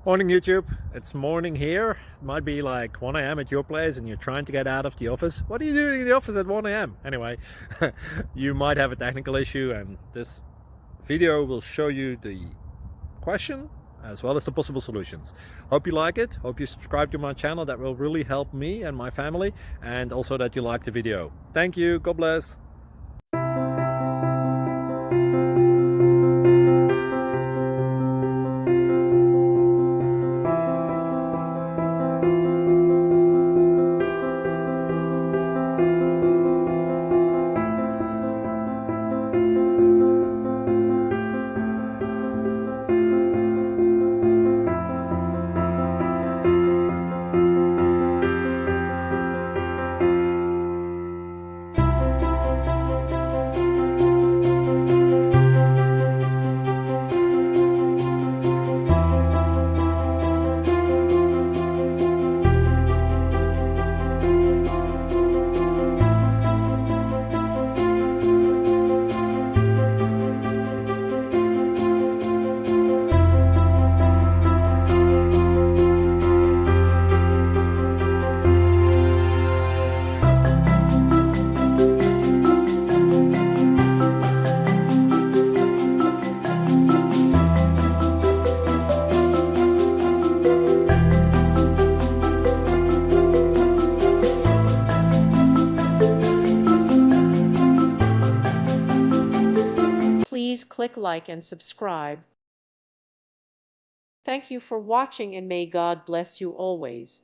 Morning YouTube, it's morning here. It might be like 1 a.m. at your place and you're trying to get out of the office. What are you doing in the office at 1 a.m.? Anyway, you might have a technical issue and this video will show you the question as well as the possible solutions. Hope you like it, hope you subscribe to my channel. That will really help me and my family, and also that you like the video. Thank you, God bless. Please click like and subscribe. Thank you for watching and may God bless you always.